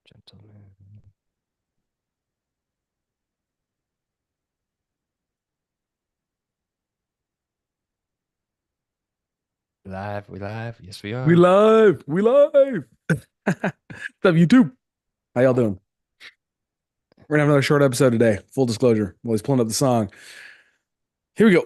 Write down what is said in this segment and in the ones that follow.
Gentlemen. Live, we live. Yes, we We are. live. We live. What's up, YouTube? How y'all doing? We're gonna have another short episode today. Full disclosure. While he's pulling up the song. Here we go.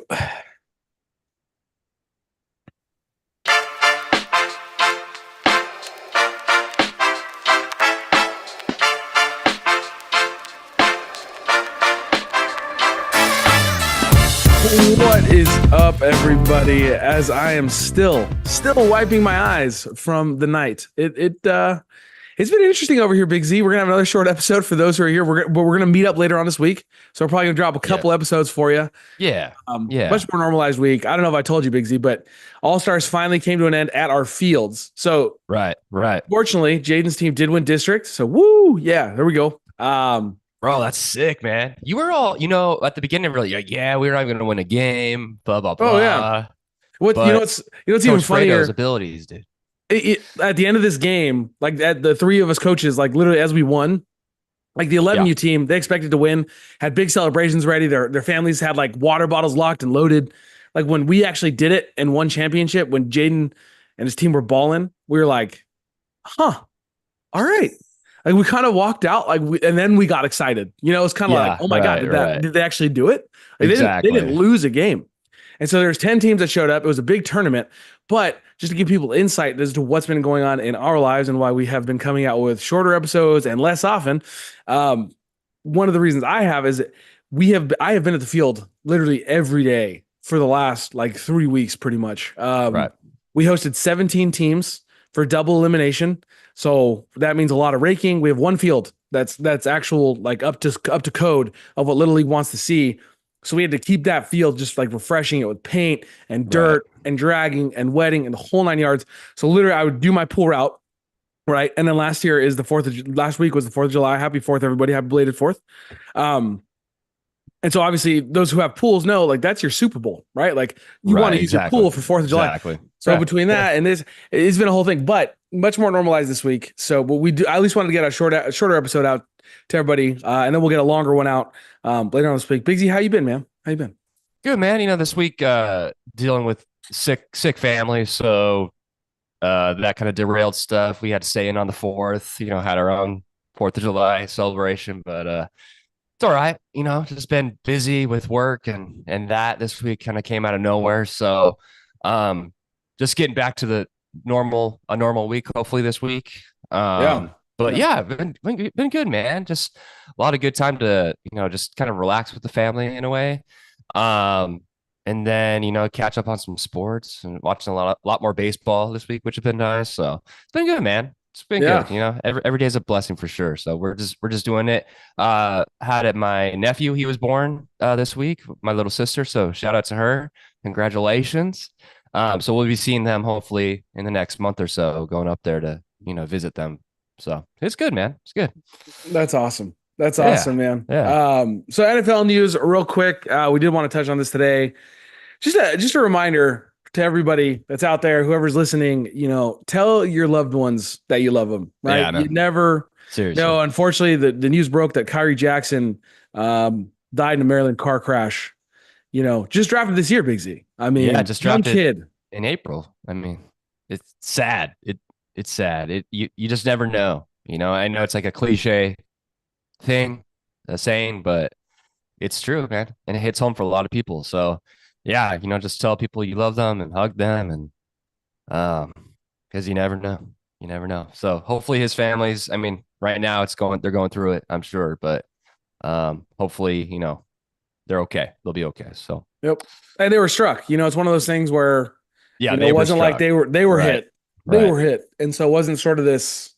What is up, everybody? As I am still wiping my eyes from the night. It's been interesting over here, Big Z. We're gonna have another short episode for those who are here. We're gonna meet up later on this week, so we're probably gonna drop a Yeah. couple episodes for you. Yeah. Yeah. Much more normalized week. I don't know if I told you, Big Z, but All Stars finally came to an end at our fields. So Right. Right. fortunately, Jaden's team did win district. So woo, yeah, there we go. Bro, that's sick, man. You were all, at the beginning, really like, yeah, we're not going to win a game, blah, blah, Oh yeah. blah. What you know? But What's even Coach Fredo's funnier? abilities, dude. At the end of this game, like at the three of us coaches, like literally as we won, like the Yeah. 11U team, they expected to win, had big celebrations ready. Their families had like water bottles locked and loaded. Like when we actually did it and won championship, when Jaden and his team were balling, we were like, huh, all right. Like we kind of walked out, and then we got excited. It's kind of like, Yeah. oh my god, Right. Right. did they actually do it? Like they didn't Exactly. lose a game. And so there's 10 teams that showed up. It was a big tournament, but just to give people insight as to what's been going on in our lives and why we have been coming out with shorter episodes and less often. Um, One of the reasons I have is that I have been at the field literally every day for the last like 3 weeks, pretty much. Right. We hosted 17 teams for double elimination. So that means a lot of raking. We have one field that's actual like up to code of what Little League wants to see. So we had to keep that field just like refreshing it with paint and Right. dirt and dragging and wetting and the whole 9 yards. So literally, I would do my pool route, right? And then last week was the 4th of July. Happy 4th, everybody. Happy belated 4th. Um, and so obviously those who have pools know like that's your Super Bowl, right? Like you want Right. to use your Exactly. pool for 4th of July. Exactly. So Yeah. between Yeah. that and this, it's been a whole thing, but much more normalized this week. So, but we do, I at least wanted to get a shorter episode out to everybody. And then we'll get a longer one out later on this week. Big Z, how you been, man? How you been? Good, man. This week, dealing with sick family. So, that kind of derailed stuff. We had to stay in on the 4th, had our own 4th of July celebration, but, it's all right. Just been busy with work and that this week kind of came out of nowhere. So, just getting back to a normal week, hopefully this week. Yeah. But Yeah. yeah, been good, man. Just a lot of good time to, just kind of relax with the family in a way. Um, and then, catch up on some sports and watching a lot more baseball this week, which has been nice. So it's been good, man. It's been Yeah. good. Every day is a blessing for sure. So we're just doing it. Had it my nephew, he was born this week, my little sister. So shout out to her. Congratulations. So we'll be seeing them hopefully in the next month or so, going up there to, visit them. So it's good, man. It's good. That's awesome. That's Yeah. awesome, man. Yeah. So NFL news real quick. We did want to touch on this today. Just a reminder to everybody that's out there, whoever's listening, tell your loved ones that you love them, right? Yeah, You man. never, Seriously. no, unfortunately, the news broke that Kyrie Jackson died in a Maryland car crash, just drafted this year, Big Z. I Yeah, mean, just young dropped it kid. in April. I mean, it's sad. It's sad. You just never know. I know it's like a cliche thing, a saying, but it's true, man. And it hits home for a lot of people. So yeah, just tell people you love them and hug them and because you never know. You never know. So hopefully his families, I mean, right now they're going through it, I'm sure, but hopefully, they're okay. They'll be okay. So Yep. And they were struck. It's one of those things where, yeah, it they were wasn't like struck. they were Right. hit. They Right. were hit. And so it wasn't sort of this,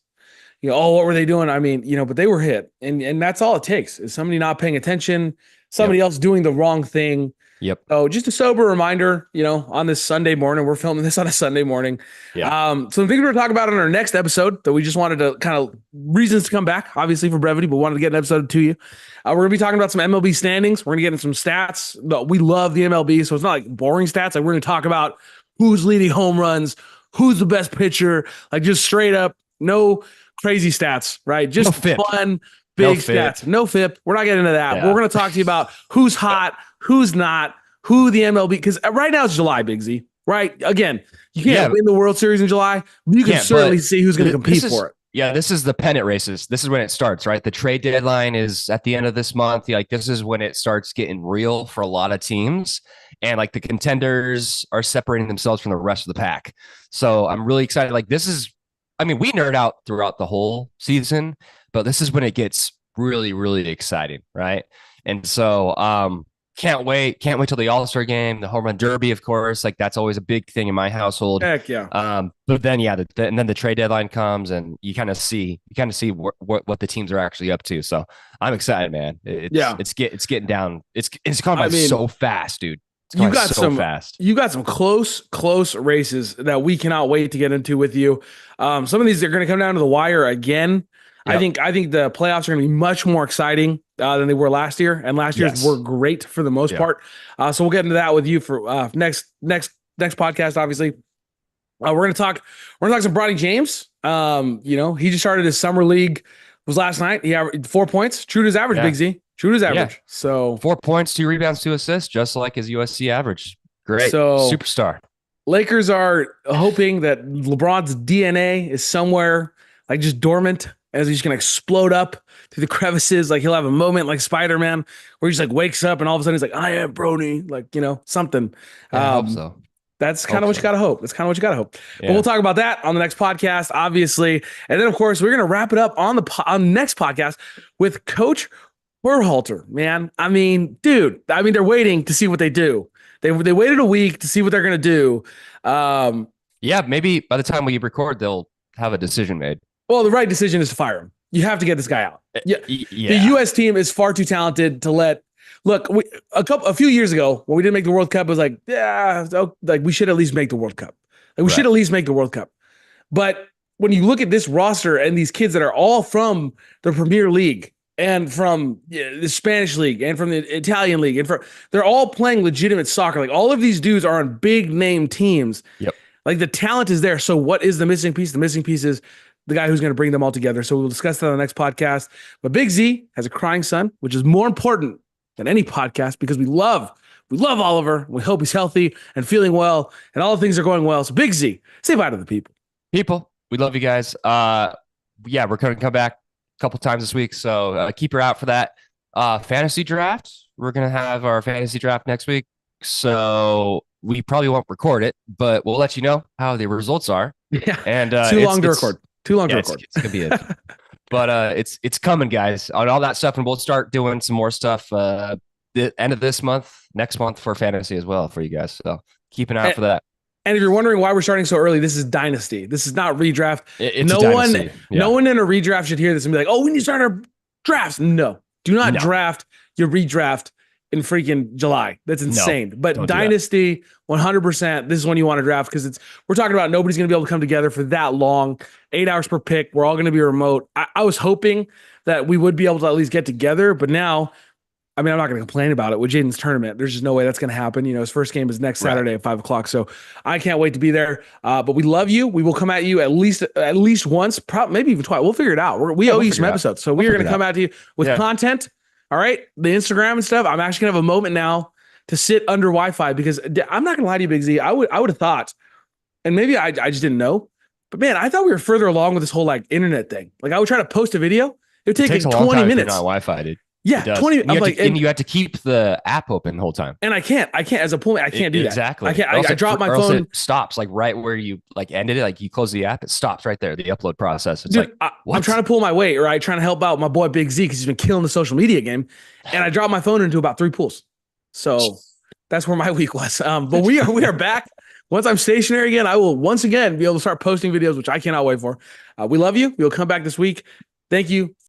oh, what were they doing? I mean, but they were hit. And that's all it takes is somebody not paying attention, Yep. somebody else doing the wrong thing. Yep. So just a sober reminder, on this Sunday morning. We're filming this on a Sunday morning. Yeah. Some things we're going to talk about in our next episode that we just wanted to kind of reasons to come back, obviously for brevity, but wanted to get an episode to you. We're going to be talking about some MLB standings. We're going to get into some stats. But we love the MLB, so it's not like boring stats. Like we're going to talk about who's leading home runs, who's the best pitcher, like just straight up, no crazy stats, right? No Just FIP. fun, No big FIP. stats. No FIP. We're not getting into that. But we're Yeah. going to talk to you about who's hot, who's not, who the MLB, because right now it's July, Big Z, right? Again, you can't Yeah. win the World Series in July, but you can Can't, certainly but see who's going to this compete is for it. yeah, this is the pennant races. This is when it starts, right? The trade deadline is at the end of this month. Like this is when it starts getting real for a lot of teams. And like the contenders are separating themselves from the rest of the pack. So I'm really excited. Like this is, I mean, we nerd out throughout the whole season, but this is when it gets really, really exciting, right? And so can't wait till the All-Star game, the home run derby, of course. Like that's always a big thing in my household. Heck yeah. But then yeah, and then the trade deadline comes, and you kind of see what the teams are actually up to. So I'm excited, man. Yeah. It's getting down. It's coming I by mean, so fast, dude. It's you coming got so some fast. you got some close races that we cannot wait to get into with you. Some of these are going to come down to the wire again. Yep. I think the playoffs are going to be much more exciting than they were last year, and last year's Yes. were great for the most Yeah. part. So we'll get into that with you for next podcast. Obviously, we're gonna talk some Bronny James. He just started his summer league. Was last night. He averaged 4 points, true to his average. Yeah. Big Z, true to his average. Yeah. So 4 points, 2 rebounds, 2 assists, just like his USC average. Great. So Superstar. Lakers are hoping that LeBron's DNA is somewhere like just dormant, as he's going to explode up through the crevices. Like he'll have a moment like Spider-Man where he just like wakes up and all of a sudden he's like, I am Brony, like, something. Yeah, I hope so. That's kind of what you got to hope. That's kind of what you got to hope. Yeah. But we'll talk about that on the next podcast, obviously. And then, of course, we're going to wrap it up on the next podcast with Coach Berhalter, man. I mean, dude, they're waiting to see what they do. They waited a week to see what they're going to do. Yeah, maybe by the time we record, they'll have a decision made. Well, the right decision is to fire him. You have to get this guy out. Yeah. Yeah. The U.S. team is far too talented to let. Look, a few years ago when we didn't make the World Cup, it was like, yeah, like we should at least make the World Cup. Like we should at least make the World Cup. But when you look at this roster and these kids that are all from the Premier League and from the Spanish league and from the Italian league, they're all playing legitimate soccer. Like all of these dudes are on big name teams. Yep. Like the talent is there. So what is the missing piece? The missing piece is the guy who's going to bring them all together. So we'll discuss that on the next podcast. But Big Z has a crying son, which is more important than any podcast because we love Oliver. We hope he's healthy and feeling well and all the things are going well. So Big Z, say bye to the people. People, we love you guys. Yeah, we're going to come back a couple times this week. So keep your eye out for that. Fantasy draft. We're going to have our fantasy draft next week. So we probably won't record it, but we'll let you know how the results are. Yeah. And Too long to record. It's gonna be it. But it's coming, guys, on all that stuff, and we'll start doing some more stuff the end of this month, next month for fantasy as well for you guys. So keep an eye out for that. And if you're wondering why we're starting so early, this is Dynasty. This is not redraft. It's no one, no one in a redraft should hear this and be like, "Oh, we need to start our drafts." No, do not draft your redraft in freaking July. That's insane. But Dynasty, 100%. This is when you want to draft because we're talking about nobody's going to be able to come together for that long. 8 hours per pick. We're all going to be remote. I was hoping that we would be able to at least get together, but now, I'm not going to complain about it with Jaden's tournament. There's just no way that's going to happen. His first game is next Saturday at 5:00. So I can't wait to be there. But we love you. We will come at you at least once, maybe even twice. We'll figure it out. We owe you some episodes. So we are going to come at you with content. All right. The Instagram and stuff. I'm actually going to have a moment now to sit under Wi-Fi because I'm not going to lie to you, Big Z. I would have thought, and maybe I just didn't know, but man, I thought we were further along with this whole like internet thing. Like I would try to post a video. It would take like 20 minutes. On Wi-Fi, dude. Yeah, 20. And you have to keep the app open the whole time. And I can't as a point. I can't do that. Exactly. I can't. I drop my phone. It stops like right where you like ended it. Like you close the app, it stops right there. The upload process. It's Dude, like I'm trying to pull my weight, right? Trying to help out my boy Big Z because he's been killing the social media game. And I dropped my phone into about 3 pools. So that's where my week was. But we are back. Once I'm stationary again, I will once again be able to start posting videos, which I cannot wait for. We love you. We'll come back this week. Thank you.